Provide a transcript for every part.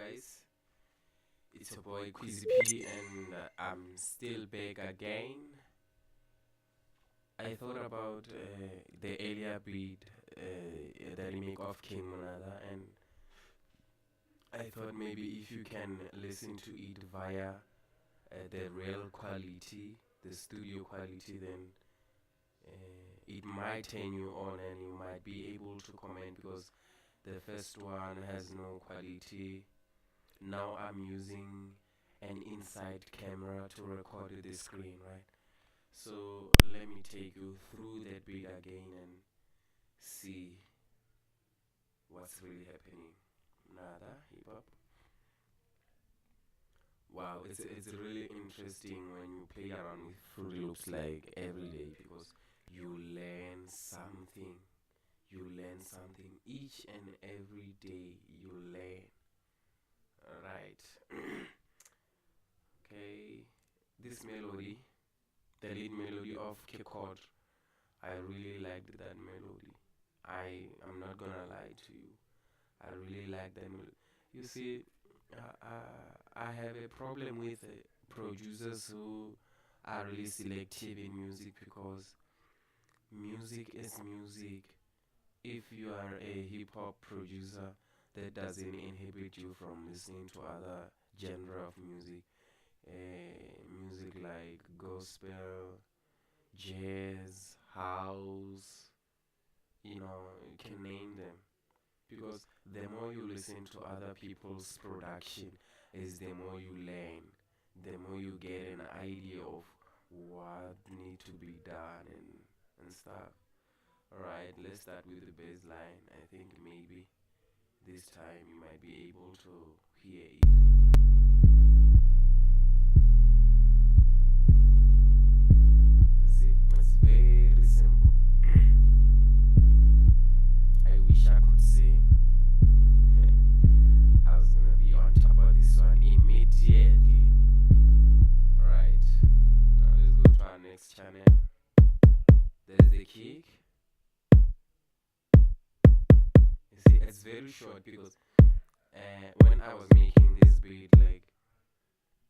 guys? It's your boy Quizzy P, and I'm still back again. I thought about the earlier beat, the remake of King Monada, and I thought maybe if you can listen to it via the real quality, the studio quality, then it might turn you on and you might be able to comment because the first one has no quality. Now I'm using an inside camera to record the screen, right? So let me take you through that beat again and see what's really happening. Monada Hip Hop. Wow, it's really interesting when you play around with Fruity Loops like every day because you learn something. You learn something each and every day. You learn. Alright. Okay. This melody, the lead melody of Khekhoto, I really liked that melody. I'm not gonna lie to you. I really like that melody. You see, I have a problem with producers who are really selective in music because music is music. If you are a hip hop producer, that doesn't inhibit you from listening to other genre of music. Music like gospel, jazz, house, you can name them. Because the more you listen to other people's production, is the more you learn, the more you get an idea of what need to be done and stuff. Alright, let's start with the bass line. I think maybe this time you might be able to hear it. See, it's very simple. I wish I could say I was gonna be on top of this one immediately. Alright, now let's go to our next channel. There's the kick. You see, it's very short because when I was making this beat, like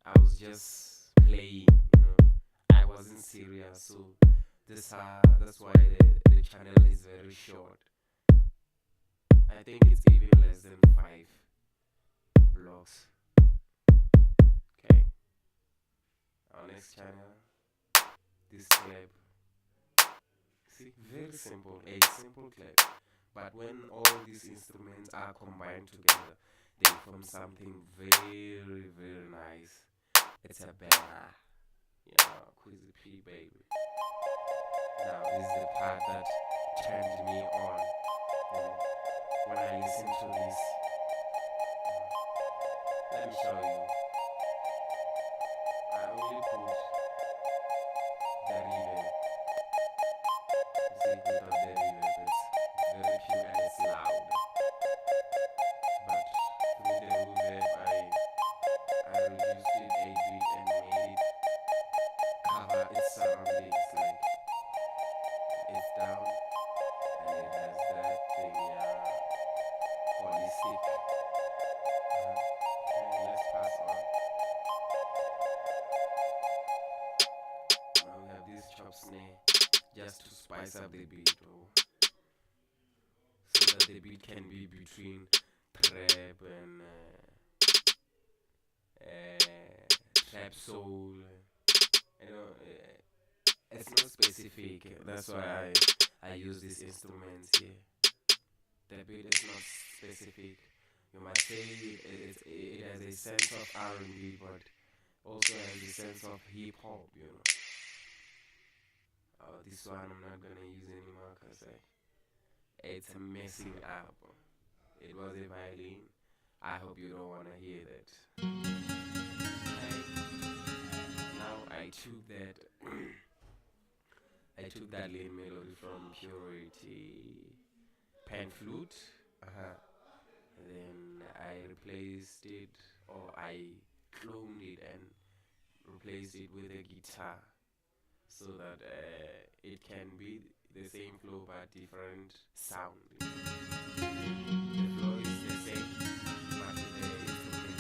I was just playing, I wasn't serious, so that's why the channel is very short. I think it's even less than 5 blocks. Okay, our next channel, this clap. See, very simple, a simple clap. But when all these instruments are combined together, they form something very, very nice. It's a banger. Yeah, Quizzy P, baby. Now, this is the part that turned me on. When I listen to this, let me show you. I only put the reverb. You see, without the reverb, it's very pure and it's loud. But through the reverb, I reduced it a bit and made it cover its surroundings. Like it's down and it has that thing, yeah, holistic. Okay, let's pass on. Now we have this chop snare just to spice up the beat, so that the beat can be between trap and trap soul. It's not specific. That's why I use these instruments here. The beat is not specific. You might say it has a sense of R&B, but also has a sense of hip hop. This one I'm not gonna use anymore because it's messing up. It was a violin. I hope you don't wanna hear that. Now I took that I took that lead melody from Purity pan flute. Then I replaced it, or I cloned it and replaced it with a guitar, so that it can be the same flow but different sound. The flow is the same, but the instrument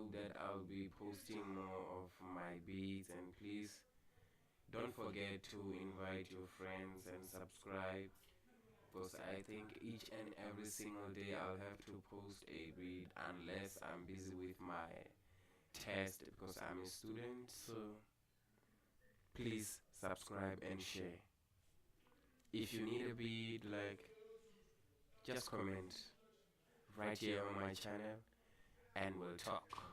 hope that I'll be posting more of my beats, and please don't forget to invite your friends and subscribe, because I think each and every single day I'll have to post a beat unless I'm busy with my test, because I'm a student. So please subscribe and share. If you need a beat, like, just comment right here on my channel and we'll talk.